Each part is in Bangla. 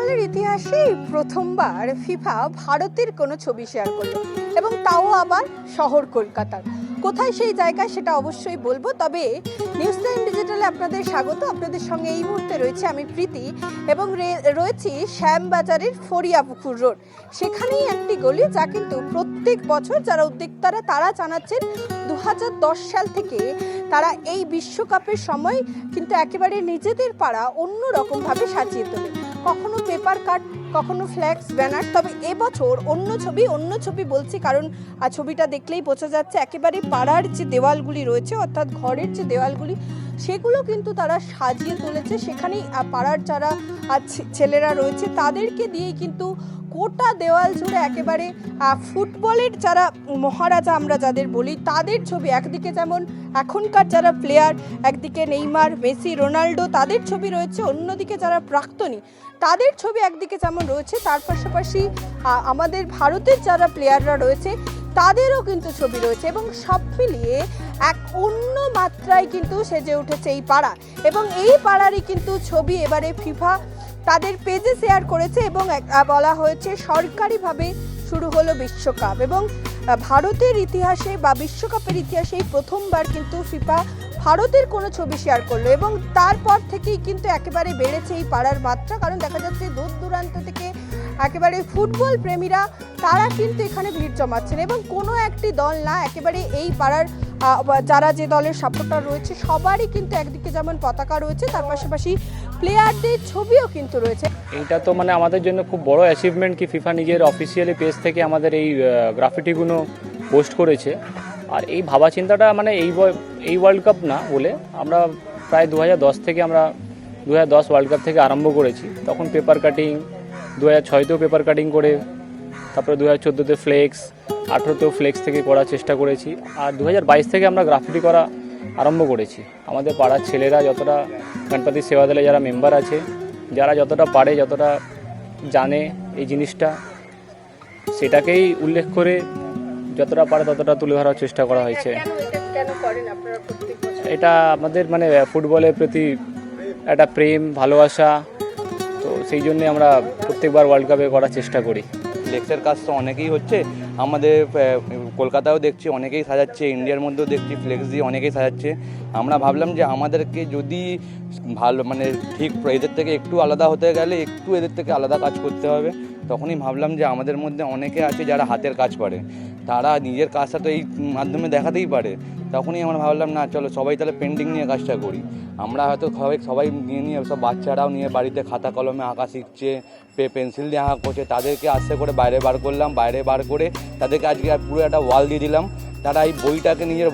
ফুটবলের ইতিহাসে প্রথমবার ফিফা ভারতের কোনো ছবি শেয়ার করলো এবং তাও আবার শহর কলকাতার। কোথায় সেই জায়গায় সেটা অবশ্যই বলবো, তবে নিউজ টাইম ডিজিটালে আপনাদের স্বাগত। আপনাদের সঙ্গে এই মুহূর্তে রয়েছে আমি প্রীতি এবং রয়েছি শ্যামবাজারের ফরিয়াপুকুর রোড। সেখানেই একটি গলি যা কিন্তু প্রত্যেক বছর যারা উদ্যোক্তারা তারা জানাচ্ছেন 2010 সাল থেকে তারা এই বিশ্বকাপের সময় কিন্তু একেবারে নিজেদের পাড়া অন্যরকমভাবে সাজিয়ে তোলে, কখনো পেপার কাট, কখনো ফ্ল্যাক্স, ব্যানার। তবে এবছর অন্য ছবি বলছি কারণ ছবিটা দেখলেই বোঝা যাচ্ছে একেবারে পাড়ার যে দেওয়ালগুলি রয়েছে অর্থাৎ ঘরের যে দেওয়ালগুলি সেগুলো কিন্তু তারা সাজিয়ে তুলেছে। সেখানেই পাড়ার যারা ছেলেরা রয়েছে তাদেরকে দিয়েই কিন্তু গোটা দেওয়াল জুড়ে একেবারে ফুটবলের যারা মহারাজা আমরা যাদের বলি তাদের ছবি, একদিকে যেমন এখনকার যারা প্লেয়ার, একদিকে নেইমার, মেসি, রোনাল্ডো তাদের ছবি রয়েছে, অন্যদিকে যারা প্রাক্তনী তাদের ছবি একদিকে যেমন রয়েছে, তার পাশাপাশি আমাদের ভারতের যারা প্লেয়াররা রয়েছে তাদেরও কিন্তু ছবি রয়েছে এবং সব মিলিয়ে এক অন্য মাত্রায় কিন্তু সেজে উঠেছে এই পাড়া। এবং এই পাড়ারই কিন্তু ছবি এবারে ফিফা তাদের পেজে শেয়ার করেছে এবং বলা হয়েছে সরকারিভাবে শুরু হলো বিশ্বকাপ। এবং ভারতের ইতিহাসে বা বিশ্বকাপের ইতিহাসে প্রথমবার কিন্তু ফিফা ভারতের কোনো ছবি শেয়ার করলো এবং তারপর থেকেই কিন্তু একেবারে বেড়েছে এই পাড়ার মাত্রা। কারণ দেখা যাচ্ছে দূর দূরান্ত থেকে একেবারে ফুটবল প্রেমীরা তারা কিন্তু এখানে ভিড় জমাচ্ছেন এবং কোনো একটি দল না, একেবারে এই পাড়ার যারা যে দলের সাপোর্টার রয়েছে সবারই কিন্তু একদিকে যেমন পতাকা রয়েছে তার পাশাপাশি প্লেয়ারদের ছবিও কিন্তু রয়েছে। এইটা তো মানে আমাদের জন্য খুব বড় অ্যাচিভমেন্ট কি ফিফা নিজের অফিসিয়ালি পেজ থেকে আমাদের এই গ্রাফিটিগুলো পোস্ট করেছে। আর এই ভাবা চিন্তাটা মানে এই ওয়ার্ল্ড কাপ না বলে আমরা প্রায় 2010 থেকে আমরা 2010 ওয়ার্ল্ড কাপ থেকে আরম্ভ করেছি। তখন পেপার কাটিং, 2006তেও পেপার কাটিং করে, তারপরে 2014তে ফ্লেক্স, 2018তেও ফ্লেক্স থেকে করার চেষ্টা করেছি। আর 2022 থেকে আমরা গ্রাফিটি করা আরম্ভ করেছি। আমাদের পাড়ার ছেলেরা যতটা গণপতি সেবা দলে যারা মেম্বার আছে, যারা যতটা পারে, যতটা জানে এই জিনিসটা, সেটাকেই উল্লেখ করে যতটা পারে ততটা তুলে ধরার চেষ্টা করা হয়েছে। এটা আমাদের মানে ফুটবলের প্রতি একটা প্রেম, ভালোবাসা, তো সেই জন্যে আমরা প্রত্যেকবার ওয়ার্ল্ড কাপে করার চেষ্টা করি। ফ্লেক্সের কাজ তো অনেকেই হচ্ছে, আমাদের কলকাতাও দেখছি অনেকেই সাজাচ্ছে, ইন্ডিয়ার মধ্যেও দেখছি ফ্লেক্স দিয়ে অনেকেই সাজাচ্ছে। আমরা ভাবলাম যে আমাদেরকে যদি ভালো মানে ঠিক এদের থেকে একটু আলাদা হতে গেলে একটু এদের থেকে আলাদা কাজ করতে হবে। তখনই ভাবলাম যে আমাদের মধ্যে অনেকে আছে যারা হাতের কাজ করে, তারা নিজের কাজটা তো এই মাধ্যমে দেখাতেই পারে। তখনই আমরা ভাবলাম না চলো সবাই তাহলে পেন্টিং নিয়ে কাজটা করি। আমরা হয়তো সবাই নিয়ে সব বাচ্চারাও নিয়ে বাড়িতে খাতা কলমে আঁকা শিখছে, পেন্সিল দিয়ে আঁকা করছে, তাদেরকে আস্তে করে বাইরে বার করলাম। বাইরে বার করে তাদেরকে আজকে পুরো একটা ওয়াল দিয়ে দিলাম। তারা এই বইটাকে নিজের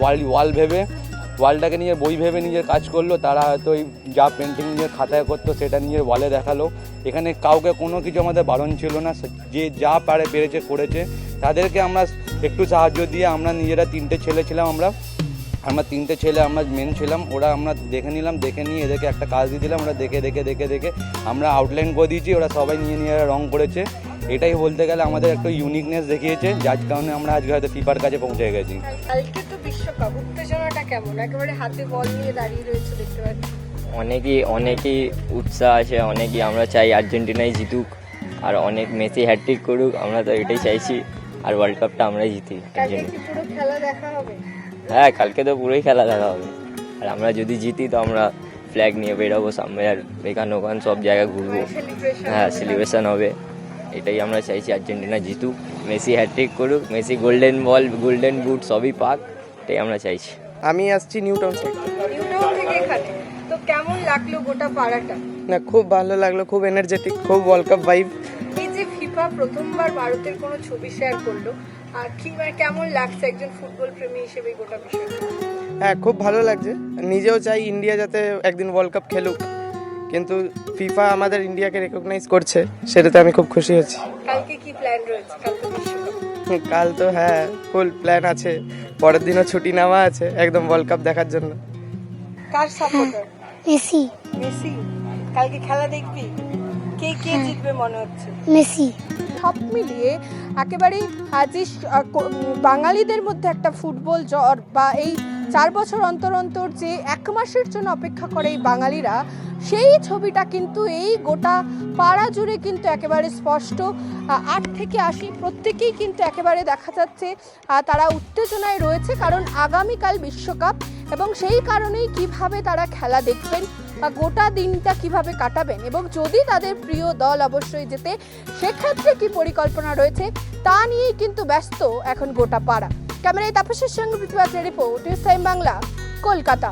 ওয়ালটাকে নিজের বই ভেবে নিজের কাজ করলো। তারা হয়তো এই যা পেন্টিং নিয়ে খাতায় করতো সেটা নিয়ে ওয়ালে দেখালো। এখানে কাউকে কোনো কিছু আমাদের বারণ ছিল না, যে যা পেরেছে করেছে। তাদেরকে আমরা একটু সাহায্য দিয়ে আমরা নিজেরা 3টে ছেলে ছিলাম, আমরা 3টে ছেলে আমরা মেন ছিলাম। ওরা আমরা দেখে নিলাম, দেখে নিয়ে এদেরকে একটা কাজ দিয়ে দিলাম। ওরা দেখে আমরা আউটলাইন করে দিয়েছি, ওরা সবাই নিয়ে রং করেছে। এটাই বলতে গেলে আমাদের একটা ইউনিকনেস দেখিয়েছে, যার কারণে আমরা আজকে হয়তো ফিফার কাছে পৌঁছে গেছি। কালকে তো বিশ্বকাপ, উত্তেজনাটা কেমন? একেবারে হাতে বল নিয়ে দাঁড়িয়ে রয়েছে দেখতে পাচ্ছি। অনেকই উৎসাহ আছে, অনেকই আমরা চাই আর্জেন্টিনাই জিতুক আর অনেক মেসি হ্যাটট্রিক করুক, আমরা তো এটাই চাইছি। আর ওয়ার্ল্ড কাপটা আমরাই জিতি। কালকে কি পুরো খেলা দেখা হবে? হ্যাঁ, কালকে তো পুরোই খেলা দেখা হবে। আর আমরা যদি জিতি তো আমরা ফ্ল্যাগ নিয়ে বেরোবো সামনে, আর ওখান সব জায়গায় ঘুরবো। হ্যাঁ, সেলিব্রেশন হবে, এটাই আমরা চাইছি। আর্জেন্টিনা জিতুক, মেসি হ্যাটট্রিক করুক, Messi golden ball, golden boot সবই পাক, এটাই আমরা চাইছি। আমি আসছি নিউ টাউন থেকে। এখানে তো কেমন লাগলো গোটা পাড়াটা? না, খুব ভালো লাগলো, খুব এনার্জেটিক, খুব ওয়ার্ল্ড কাপ ভাইব। এই যে ফিফা প্রথমবার ভারতের কোনো ছবি শেয়ার করলো, আর কেমন লাগছে একজন ফুটবল প্রেমী হিসেবে গোটা বিষয়টা? হ্যাঁ, খুব ভালো লাগছে। নিজেও চাই ইন্ডিয়া যাতে একদিন ওয়ার্ল্ড কাপ খেলুক, কিন্তু ফিফা আমাদের ইন্ডিয়াকে রেকগনাইজ করছে, সেটাতে আমি খুব খুশি হচ্ছি। কালকে কি প্ল্যান রয়েছে? কাল তো বিশ্বকাপ। কাল তো হ্যাঁ ফুল প্ল্যান আছে, পরের দিনও ছুটি নেওয়া আছে একদম ওয়ার্ল্ড কাপ দেখার জন্য। কার সাপোর্টার? মেসি। মেসি। কালকে খেলা দেখবি? কে জিতবে মনে হচ্ছে? মেসি। সব মিলিয়ে একেবারে যে বাঙালিদের মধ্যে একটা ফুটবল জ্বর বা এই 4 বছর অন্তর অন্তর যে 1 মাসের জন্য অপেক্ষা করে এই বাঙালিরা, সেই ছবিটা কিন্তু এই গোটা পাড়া জুড়ে কিন্তু একেবারে স্পষ্ট। 8 থেকে 80 প্রত্যেকেই কিন্তু একেবারে দেখা যাচ্ছে তারা উত্তেজনায় রয়েছে, কারণ আগামীকাল বিশ্বকাপ এবং সেই কারণেই কিভাবে তারা খেলা দেখবেন বা গোটা দিনটা কিভাবে কাটাবেন এবং যদি তাদের প্রিয় দল অবশ্যই জেতে সেক্ষেত্রে কি পরিকল্পনা রয়েছে তা নিয়েই কিন্তু ব্যস্ত এখন গোটা পাড়া। ক্যামেরায় তাপসের সঙ্গে পৃথিবীর report, news time Bangla, Kolkata.